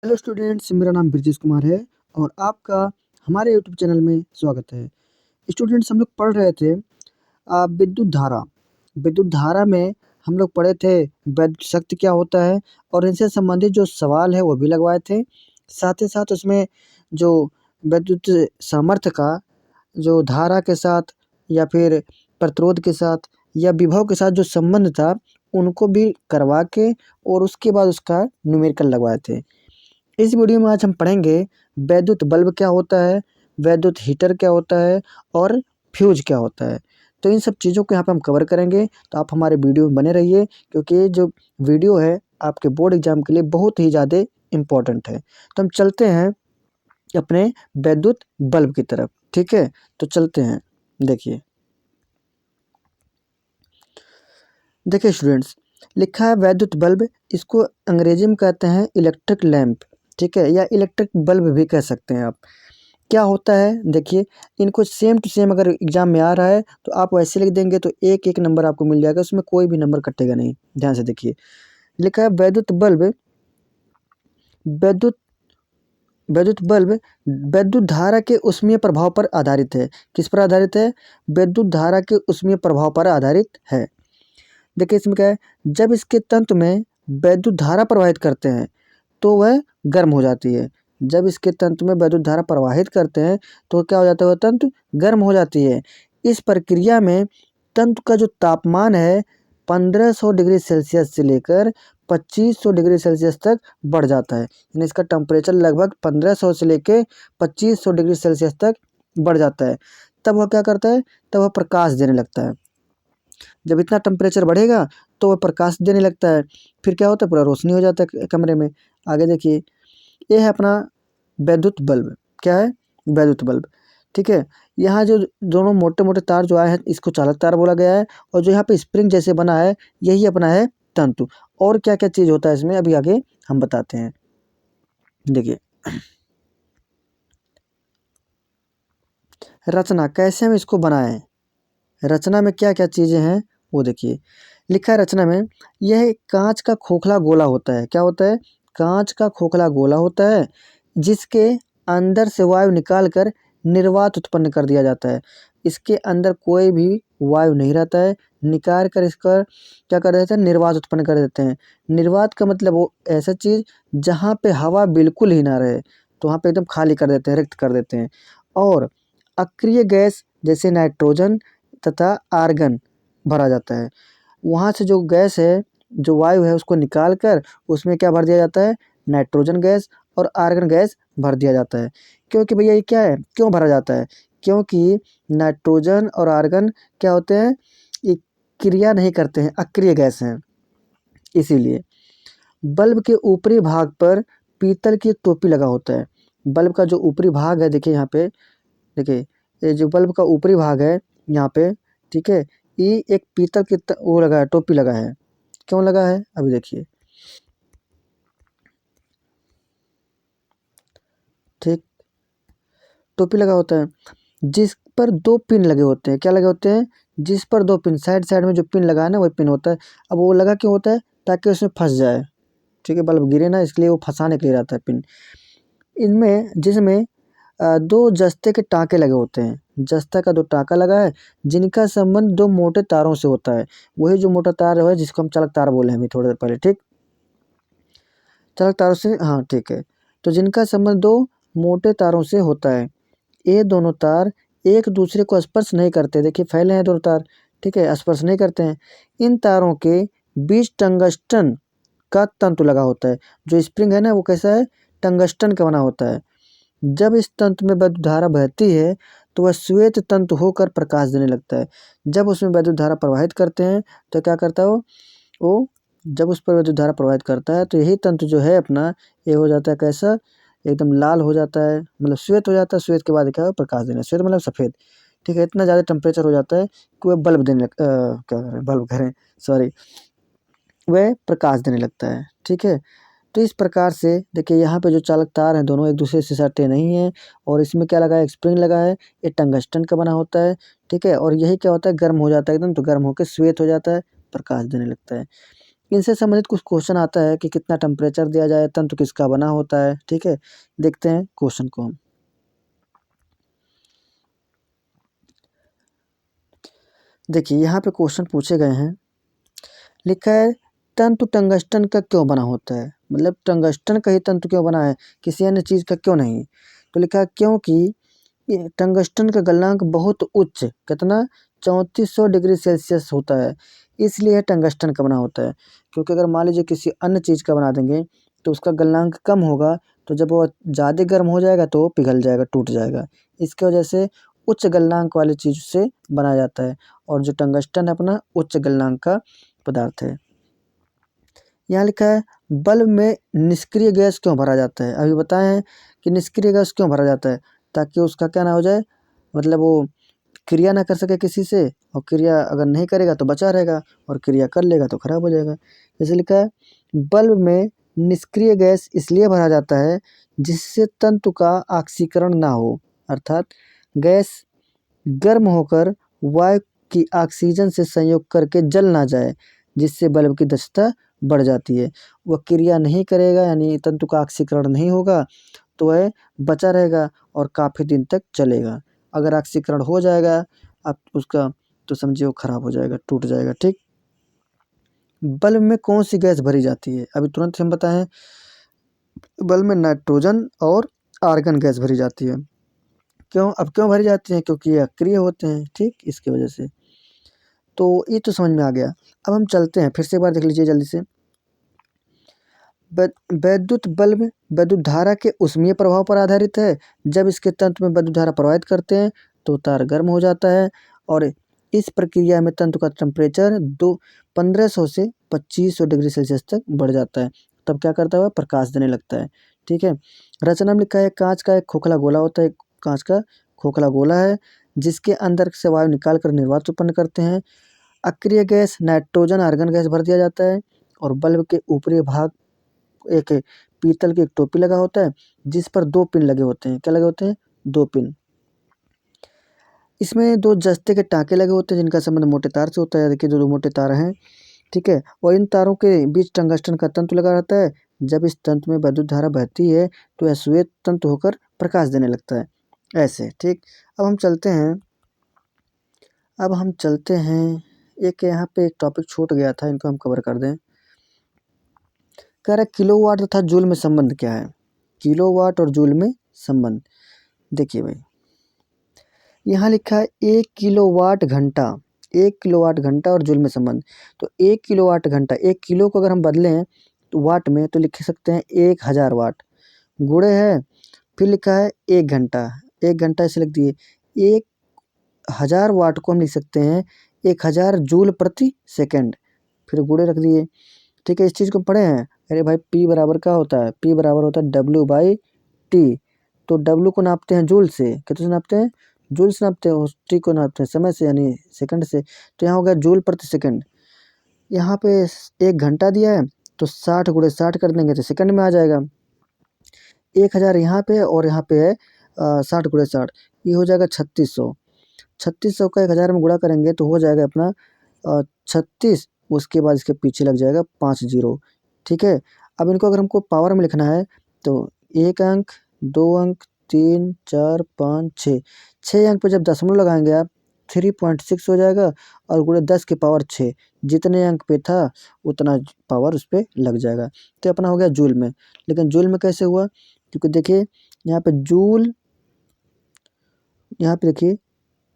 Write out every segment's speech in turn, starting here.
Hello students, मेरा नाम ब्रजेश कुमार है और आपका हमारे यूट्यूब चैनल में स्वागत है। स्टूडेंट्स, हम लोग पढ़ रहे थे विद्युत धारा। विद्युत धारा में हम लोग पढ़े थे विद्युत शक्ति क्या होता है और इनसे संबंधित जो सवाल है वो भी लगवाए थे। साथ ही साथ उसमें जो विद्युत सामर्थ्य का जो धारा के साथ या फिर प्रतिरोध के साथ या विभव के साथ जो संबंध था उनको भी करवा के और उसके बाद उसका न्यूमेरिकल लगवाए थे। इस वीडियो में आज हम पढ़ेंगे वैद्युत बल्ब क्या होता है, वैद्युत हीटर क्या होता है और फ्यूज क्या होता है। तो इन सब चीज़ों को यहाँ पे हम कवर करेंगे, तो आप हमारे वीडियो में बने रहिए क्योंकि ये जो वीडियो है आपके बोर्ड एग्जाम के लिए बहुत ही ज़्यादा इम्पोर्टेंट है। तो हम चलते हैं अपने वैद्युत बल्ब की तरफ, ठीक है? तो चलते हैं। देखिए देखिए स्टूडेंट्स, लिखा है वैद्युत बल्ब, इसको अंग्रेजी में कहते हैं इलेक्ट्रिक लैंप, ठीक है, या इलेक्ट्रिक बल्ब भी कह सकते हैं आप। क्या होता है देखिए, इनको सेम टू सेम अगर एग्जाम में आ रहा है तो आप वैसे लिख देंगे तो एक एक नंबर आपको मिल जाएगा, उसमें कोई भी नंबर कटेगा नहीं। ध्यान से देखिए, लिखा है वैद्युत बल्ब। वैद्युत वैद्युत बल्ब वैद्युत धारा के ऊष्मीय प्रभाव पर आधारित है। किस पर आधारित है? विद्युत धारा के ऊष्मीय प्रभाव पर आधारित है। देखिए इसमें क्या है, जब इसके तंतु में वैद्युत धारा प्रवाहित करते हैं तो वह गर्म हो जाती है। जब इसके तंतु में वैद्युत धारा प्रवाहित करते हैं तो क्या हो जाता है, वह तंतु गर्म हो जाती है। इस प्रक्रिया में तंतु का जो तापमान है 1500 डिग्री सेल्सियस से लेकर 2500 डिग्री सेल्सियस तक बढ़ जाता है। यानी इसका टेम्परेचर लगभग 1500 से लेकर 2500 डिग्री सेल्सियस तक बढ़ जाता है। तब वह क्या करता है, तब वह प्रकाश देने लगता है। जब इतना टेम्परेचर बढ़ेगा तो वह प्रकाश देने लगता है। फिर क्या होता है, पूरा रोशनी हो जाता है कमरे में। आगे देखिए, ये है अपना वैद्युत बल्ब। क्या है? वैद्युत बल्ब, ठीक है। यहाँ जो दोनों मोटे मोटे तार जो आए हैं इसको चालक तार बोला गया है, और जो यहाँ पे स्प्रिंग जैसे बना है यही अपना है तंतु। और क्या क्या चीज़ होता है इसमें अभी आगे हम बताते हैं। देखिए रचना कैसे हम इसको बनाएं, रचना में क्या क्या चीज़ें हैं वो देखिए। लिखा है रचना में, यह एक कांच का खोखला गोला होता है। क्या होता है? कांच का खोखला गोला होता है जिसके अंदर से वायु निकाल कर निर्वात उत्पन्न कर दिया जाता है। इसके अंदर कोई भी वायु नहीं रहता है, निकाल कर इसका क्या कर देते हैं, निर्वात उत्पन्न कर देते हैं। निर्वात का मतलब वो ऐसा चीज़ जहाँ पे हवा बिल्कुल ही ना रहे, तो वहाँ पे एकदम खाली कर देते हैं, रिक्त कर देते हैं। और अक्रिय गैस जैसे नाइट्रोजन तथा आर्गन भरा जाता है। वहाँ से जो गैस है, जो वायु है उसको निकाल कर उसमें क्या भर दिया जाता है, नाइट्रोजन गैस और आर्गन गैस भर दिया जाता है। क्योंकि भैया ये क्या है, क्यों भरा जाता है? क्योंकि नाइट्रोजन और आर्गन क्या होते हैं, ये क्रिया नहीं करते हैं, अक्रिय गैस हैं, इसीलिए। बल्ब के ऊपरी भाग पर पीतल की एक टोपी लगा होता है। बल्ब का जो ऊपरी भाग है देखिए यहाँ पे, देखिए ये जो बल्ब का ऊपरी भाग है यहाँ पे, ठीक है, ये एक पीतल की वो लगा है, टोपी लगा है। क्यों लगा है अभी देखिए, ठीक, टोपी लगा होता है जिस पर दो पिन लगे होते हैं। क्या लगे होते हैं? जिस पर दो पिन, साइड साइड में जो पिन लगा है ना वही पिन होता है। अब वो लगा क्यों होता है? ताकि उसमें फंस जाए, ठीक है, बल्ब गिरे ना, इसलिए वो फंसाने के लिए रहता है पिन। इनमें जिसमें दो जस्ते के टाँके लगे होते हैं। जस्ता का दो टाँका लगा है जिनका संबंध दो मोटे तारों से होता है। वही जो मोटा तार है जिसको हम चालक तार बोले हैं अभी थोड़ी देर पहले, ठीक, चालक तारों से, हाँ ठीक है। तो जिनका संबंध दो मोटे तारों से होता है। ये दोनों तार एक दूसरे को स्पर्श नहीं करते। देखिए फैले हैं दोनों तार, ठीक है, स्पर्श नहीं करते हैं। इन तारों के बीच टंगस्टन का तंतु लगा होता है। जो स्प्रिंग है ना वो कैसा है, टंगस्टन का बना होता है। जब इस तंतु में वैद्युत धारा बहती है तो वह श्वेत तंतु होकर प्रकाश देने लगता है। जब उसमें वैद्युत धारा प्रवाहित करते हैं तो क्या करता है वो जब उस पर विद्युत धारा प्रवाहित करता है तो यही तंतु जो है अपना, ये हो जाता है कैसा, एकदम लाल हो जाता है, मतलब श्वेत हो जाता है। श्वेत के बाद क्या है, प्रकाश देना, श्वेत मतलब सफ़ेद, ठीक है। इतना ज़्यादा टेम्परेचर हो जाता है कि वह बल्ब देने क्या करें, बल्ब करें, सॉरी, वह प्रकाश देने लगता है, ठीक है। तो इस प्रकार से देखिए यहाँ पे जो चालक तार हैं दोनों एक दूसरे से सटे नहीं हैं, और इसमें क्या लगा है, एक स्प्रिंग लगा है, ये टंगस्टन का बना होता है, ठीक है। और यही क्या होता है, गर्म हो जाता है एकदम, तो गर्म होकर श्वेत हो जाता है, प्रकाश देने लगता है। इनसे संबंधित कुछ क्वेश्चन आता है कि कितना टेम्परेचर दिया जाए, तंतु किसका बना होता है। ठीक है, देखते हैं क्वेश्चन को हम। देखिए यहाँ पे क्वेश्चन पूछे गए हैं, लिखा है तंतु टंगस्टन का क्यों बना होता है, मतलब टंगस्टन का ही तंतु क्यों बना है, किसी अन्य चीज़ का क्यों नहीं। तो लिखा है क्योंकि ये टंगस्टन का गलनांक बहुत उच्च, कितना 3400 डिग्री सेल्सियस होता है, इसलिए यह टंगस्टन का बना होता है। क्योंकि अगर मान लीजिए किसी अन्य चीज़ का बना देंगे तो उसका गलनांक कम होगा, तो जब वो ज़्यादा गर्म हो जाएगा तो वो पिघल जाएगा, टूट जाएगा। इसकी वजह से उच्च गलनांक वाली चीज़ से बनाया जाता है, और जो टंगस्टन है अपना उच्च गलनांक का पदार्थ है। यहाँ लिखा है बल्ब में निष्क्रिय गैस क्यों भरा जाता है। अभी बताए हैं कि निष्क्रिय गैस क्यों भरा जाता है, ताकि उसका क्या ना हो जाए, मतलब वो क्रिया ना कर सके किसी से, और क्रिया अगर नहीं करेगा तो बचा रहेगा, और क्रिया कर लेगा तो खराब हो जाएगा। जैसे लिखा है बल्ब में निष्क्रिय गैस इसलिए भरा जाता है जिससे तंतु का ऑक्सीकरण ना हो, अर्थात गैस गर्म होकर वायु की ऑक्सीजन से संयोग करके जल ना जाए, जिससे बल्ब की दक्षता बढ़ जाती है। वह क्रिया नहीं करेगा, यानी तंतु का ऑक्सीकरण नहीं होगा, तो वह बचा रहेगा और काफ़ी दिन तक चलेगा। अगर ऑक्सीकरण हो जाएगा आप उसका, तो समझिए वो खराब हो जाएगा, टूट जाएगा। ठीक, बल्ब में कौन सी गैस भरी जाती है, अभी तुरंत हम बताएं। बल्ब में नाइट्रोजन और आर्गन गैस भरी जाती है। क्यों, अब क्यों भरी जाती हैं, क्योंकि ये अक्रिय होते हैं। ठीक, इसकी वजह से। तो ये तो समझ में आ गया। अब हम चलते हैं, फिर से एक बार देख लीजिए जल्दी से। वैद्युत बल्ब वैद्युत धारा के ऊष्मीय प्रभाव पर आधारित है। जब इसके तंतु में वैद्युत धारा प्रवाहित करते हैं तो तार गर्म हो जाता है, और इस प्रक्रिया में तंतु का टेम्परेचर 1500 से 2500 डिग्री सेल्सियस तक बढ़ जाता है। तब क्या करता है, प्रकाश देने लगता है। ठीक है, रचना में लिखा है कांच का एक खोखला गोला होता है, कांच का खोखला गोला है जिसके अंदर से वायु निकाल कर निर्वात उत्पन्न करते हैं। अक्रिय गैस नाइट्रोजन आर्गन गैस भर दिया जाता है, और बल्ब के ऊपरी भाग एक पीतल की एक टोपी लगा होता है जिस पर 2 पिन लगे होते हैं। क्या लगे होते हैं, 2 पिन। इसमें 2 जस्ते के टाँके लगे होते हैं जिनका संबंध मोटे तार से होता है। देखिए जो 2 मोटे तार हैं, ठीक है, और इन तारों के बीच टंगस्टन का तंतु लगा रहता है। जब इस तंतु में विद्युत धारा बहती है तो यह श्वेत तंतु होकर प्रकाश देने लगता है, ऐसे। ठीक, अब हम चलते हैं एक यहाँ पे एक टॉपिक छूट गया था, इनको हम कवर कर दें। कह रहा है किलोवाट तथा जूल में संबंध क्या है, किलोवाट और जूल में संबंध। देखिए भाई, यहाँ लिखा है 1 किलोवाट घंटा और जूल में संबंध। तो 1 किलोवाट घंटा, 1 किलो को अगर हम बदलें तो वाट में, तो लिख सकते हैं 1000 वाट। गुणे है, फिर लिखा है 1 घंटा, 1 घंटा ऐसे लिख दिए। 1000 वाट को हम लिख सकते हैं 1000 जूल प्रति सेकंड, फिर गुणे रख दिए। ठीक है, इस चीज़ को पढ़े हैं। अरे भाई P बराबर क्या होता है, P बराबर होता है W/T। तो W को नापते हैं जूल से, कितने से नापते हैं, जूल से नापते हैं, उस T को नापते हैं समय से, यानी सेकंड से। तो यहाँ हो गया जूल प्रति सेकंड। यहाँ पे 1 घंटा दिया है तो 60 गुणे 60 कर देंगे तो सेकंड में आ जाएगा। 1000 यहाँ पे है और यहाँ पे है 60 गुणे 60, ये हो जाएगा 3600। 3600 का 1000 में गुणा करेंगे तो हो जाएगा अपना 36, उसके बाद इसके पीछे लग जाएगा 5 जीरो। ठीक है, अब इनको अगर हमको पावर में लिखना है तो 1 अंक, 2 अंक, 3, 4, 5, 6, 6 अंक पे जब दशमलव लगाएंगे आप 3.6 हो जाएगा, और गुणे 10 की पावर 6, जितने अंक पे था उतना पावर उस पर लग जाएगा। तो अपना हो गया जूल में। लेकिन जूल में कैसे हुआ, क्योंकि देखिए यहाँ पे जूल, यहाँ पे देखिए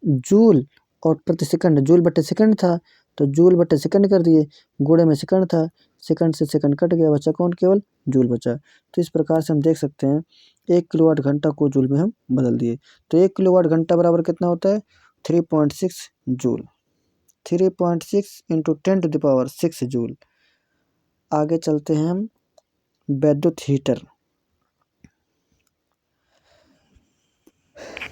जूल और प्रति सेकंड, जूल बटे सेकंड था तो जूल बटे सेकंड कर दिए, गुणे में सेकंड था, सेकंड से सेकंड कट गया, बचा कौन, केवल जूल बचा। तो इस प्रकार से हम देख सकते हैं 1 किलोवाट घंटा को जूल में हम बदल दिए। तो 1 किलोवाट घंटा बराबर कितना होता है, 3.6 जूल, 3.6 इंटू 10⁶ जूल। आगे चलते हैं हम, वैद्युत हीटर।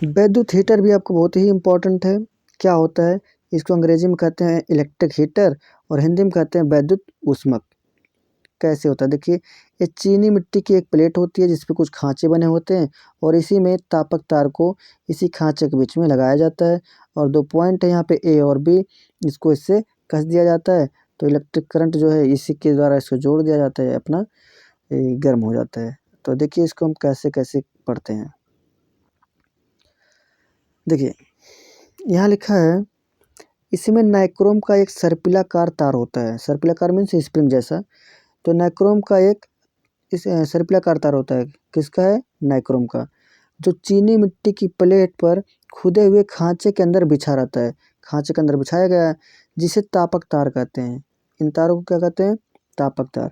वैद्युत हीटर भी आपको बहुत ही इम्पोर्टेंट है। क्या होता है, इसको अंग्रेजी में कहते हैं इलेक्ट्रिक हीटर, और हिंदी में कहते हैं वैद्युत ऊष्मक। कैसे होता है, देखिए ये चीनी मिट्टी की एक प्लेट होती है जिस पे कुछ खांचे बने होते हैं, और इसी में तापक तार को इसी खांचे के बीच में लगाया जाता है, और 2 पॉइंट है यहाँ पे A और B, इसको इससे कस दिया जाता है तो इलेक्ट्रिक करंट जो है इसी के द्वारा इसको जोड़ दिया जाता है, अपना गर्म हो जाता है। तो देखिए इसको हम कैसे कैसे पढ़ते हैं। देखिए यहाँ लिखा है, इसमें नाइक्रोम का एक सर्पिलाकार तार होता है। सर्पिलाकार मीन्स स्प्रिंग जैसा। तो नाइक्रोम का एक इस सर्पिलाकार तार होता है। किसका है? नाइक्रोम का, जो चीनी मिट्टी की प्लेट पर खुदे हुए खांचे के अंदर बिछा रहता है। खांचे के अंदर बिछाया गया है, जिसे तापक तार कहते हैं। इन तारों को क्या कहते हैं? तापक तार।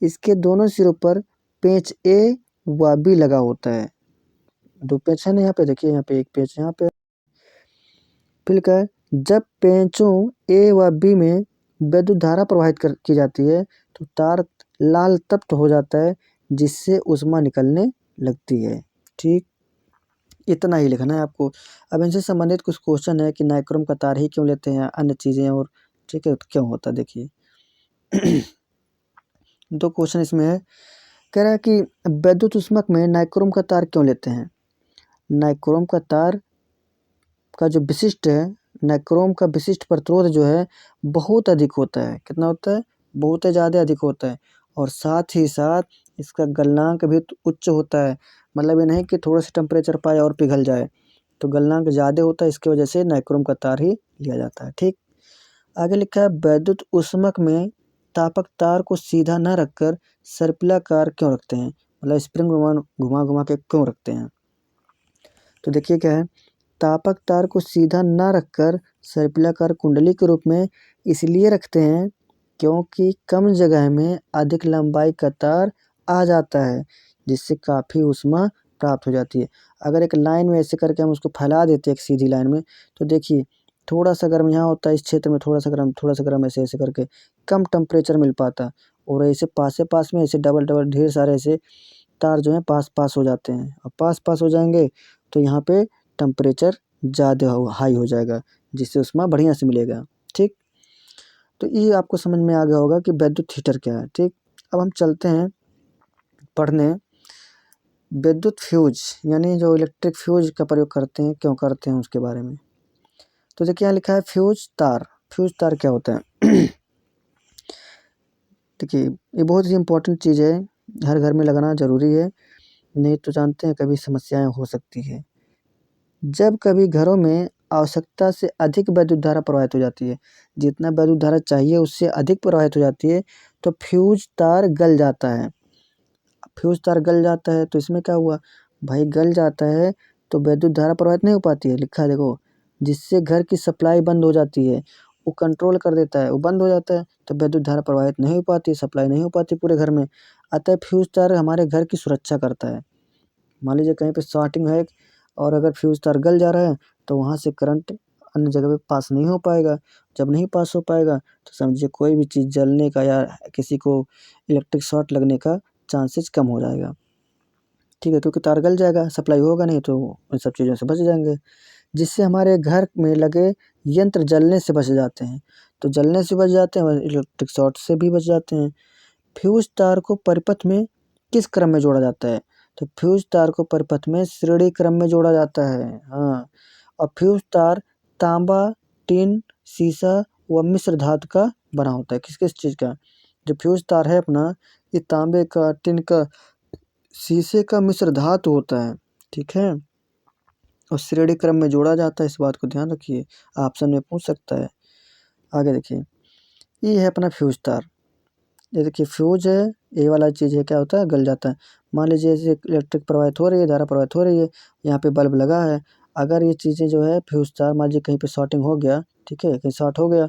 इसके दोनों सिरों पर पेंच ए व बी लगा होता है। दो पेंच है ना यहाँ पे, देखिए यहाँ पे एक पेंच यहाँ पे। फिर क्या है, जब पेंचों ए व बी में विद्युत धारा प्रवाहित की जाती है तो तार लाल तप्त हो जाता है, जिससे ऊष्मा निकलने लगती है। ठीक, इतना ही लिखना है आपको। अब इनसे संबंधित कुछ क्वेश्चन है कि नाइक्रोम का तार ही क्यों लेते हैं, अन्य चीज़ें और ठीक है तो क्यों होता है। देखिए दो क्वेश्चन इसमें है। कह रहा है कि विद्युत ऊष्मक में नाइक्रोम का तार क्यों लेते हैं। नाइक्रोम का तार का जो विशिष्ट है, नाइक्रोम का विशिष्ट प्रतिरोध जो है बहुत अधिक होता है। कितना होता है? बहुत ही ज़्यादा अधिक होता है। और साथ ही साथ इसका गलनांक भी उच्च होता है। मतलब ये नहीं कि थोड़ा सा टेम्परेचर पाए और पिघल जाए, तो गलनांक ज़्यादा होता है। इसकी वजह से नाइक्रोम का तार ही लिया जाता है। ठीक, आगे लिखा है, विद्युत ऊष्मक में तापक तार को सीधा न रखकर सर्पिलाकार क्यों रखते हैं। मतलब स्प्रिंग घुमा घुमा के क्यों रखते हैं। तो देखिए क्या है, तापक तार को सीधा न रखकर सर्पिलाकार कुंडली के रूप में इसलिए रखते हैं क्योंकि कम जगह में अधिक लंबाई का तार आ जाता है, जिससे काफ़ी ऊष्मा प्राप्त हो जाती है। अगर एक लाइन में ऐसे करके हम उसको फैला देते हैं एक सीधी लाइन में, तो देखिए थोड़ा सा गर्म यहाँ होता है, इस क्षेत्र में थोड़ा सा गर्म ऐसे ऐसे करके कम टेम्परेचर मिल पाता। और ऐसे पास में ऐसे डबल डबल ढेर सारे ऐसे तार जो हैं पास पास हो जाते हैं। और पास पास हो जाएंगे तो यहाँ पे टेम्परेचर ज़्यादा हाई हो जाएगा, जिससे ऊष्मा बढ़िया से मिलेगा। ठीक, तो ये आपको समझ में आ गया होगा कि विद्युत हीटर क्या है। ठीक, अब हम चलते हैं पढ़ने विद्युत फ्यूज, यानी जो इलेक्ट्रिक फ्यूज का प्रयोग करते हैं, क्यों करते हैं उसके बारे में। तो देखिए यहाँ लिखा है फ्यूज तार। फ्यूज तार क्या होता है देखिए ये बहुत ही इम्पोर्टेंट चीज़ है, हर घर में लगाना ज़रूरी है, नहीं तो जानते हैं कभी समस्याएं हो सकती है। जब कभी घरों में आवश्यकता से अधिक विद्युत धारा प्रवाहित हो जाती है, जितना विद्युत धारा चाहिए उससे अधिक प्रवाहित हो जाती है, तो फ्यूज तार गल जाता है। फ्यूज तार गल जाता है तो इसमें क्या हुआ भाई, गल जाता है तो विद्युत धारा प्रवाहित नहीं हो पाती है। लिखा है देखो, जिससे घर की सप्लाई बंद हो जाती है, वो कंट्रोल कर देता है, वो बंद हो जाता है तो विद्युत धारा प्रवाहित नहीं हो पाती, सप्लाई नहीं हो पाती पूरे घर में। अतः फ्यूज तार हमारे घर की सुरक्षा करता है। मान लीजिए कहीं पे शॉर्टिंग है और अगर फ्यूज तार गल जा रहा है तो वहाँ से करंट अन्य जगह पे पास नहीं हो पाएगा। जब नहीं पास हो पाएगा तो समझिए कोई भी चीज़ जलने का या किसी को इलेक्ट्रिक शॉर्ट लगने का चांसेस कम हो जाएगा। ठीक है, क्योंकि तार गल जाएगा, सप्लाई होगा नहीं तो उन सब चीज़ों से बच जाएंगे, जिससे हमारे घर में लगे यंत्र जलने से बच जाते हैं। तो जलने से बच जाते हैं और इलेक्ट्रिक शॉर्ट से भी बच जाते हैं। फ्यूज तार को परिपथ में किस क्रम में जोड़ा जाता है। तो फ्यूज तार को परिपथ में श्रेणी क्रम में जोड़ा जाता है। हाँ, और फ्यूज तार तांबा, टिन, शीशा व मिश्र धातु का बना होता है। किस किस चीज़ का? जो फ्यूज तार है अपना, ये तांबे का, टिन का, शीशे का मिश्र धातु होता है। ठीक है, और श्रेणी क्रम में जोड़ा जाता है, इस बात को ध्यान रखिए, ऑप्शन में पूछ सकता है। आगे देखिए, ये है अपना फ्यूज तार। ये देखिए फ्यूज है, ये वाला चीज़ है, क्या होता है, गल जाता है। मान लीजिए जैसे इलेक्ट्रिक प्रवाहित हो रही है, धारा प्रवाहित हो रही है, यहाँ पे बल्ब लगा है। अगर ये चीज़ें जो है फ्यूज तार, मान लीजिए कहीं पे शॉर्टिंग हो गया, ठीक है, कहीं शॉर्ट हो गया,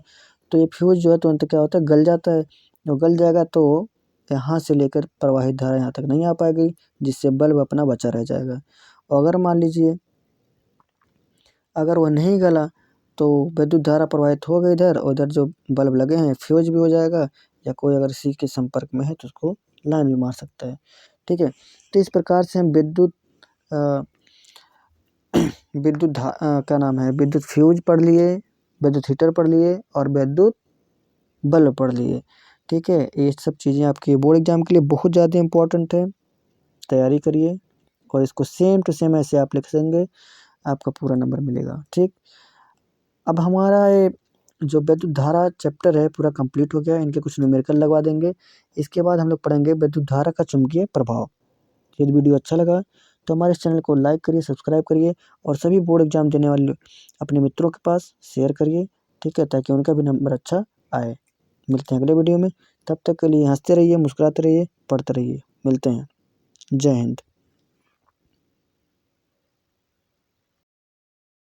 तो ये फ्यूज जो है तुरंत क्या होता है, गल जाता है। जो गल जाएगा तो यहाँ से लेकर प्रवाहित धारा यहाँ तक नहीं आ पाएगी, जिससे बल्ब अपना बचा रह जाएगा। और अगर मान लीजिए अगर वह नहीं गला तो विद्युत धारा प्रवाहित हो गई इधर, और इधर जो बल्ब लगे हैं फ्यूज भी हो जाएगा, या कोई अगर इसी के संपर्क में है तो उसको लाइन भी मार सकता है। ठीक है, तो इस प्रकार से हम अ, क्या नाम है, विद्युत फ्यूज पढ़ लिए, विद्युत हीटर पढ़ लिए और विद्युत बल्ब पढ़ लिए। ठीक है, ये सब चीज़ें आपके बोर्ड एग्जाम के लिए बहुत ज़्यादा इम्पोर्टेंट है, तैयारी करिए और इसको सेम टू सेम ऐसे आप लिख देंगे, आपका पूरा नंबर मिलेगा। ठीक, अब हमारा ये जो विद्युत धारा चैप्टर है पूरा कंप्लीट हो गया। इनके कुछ न्यूमेरिकल लगवा देंगे। इसके बाद हम लोग पढ़ेंगे विद्युत धारा का चुंबकीय प्रभाव। यदि वीडियो अच्छा लगा तो हमारे इस चैनल को लाइक करिए, सब्सक्राइब करिए और सभी बोर्ड एग्जाम देने वाले अपने मित्रों के पास शेयर करिए, ठीक है, ताकि उनका भी नंबर अच्छा आए। मिलते हैं अगले वीडियो में, तब तक के लिए हंसते रहिए, मुस्कुराते रहिए, पढ़ते रहिए। मिलते हैं। जय हिंद।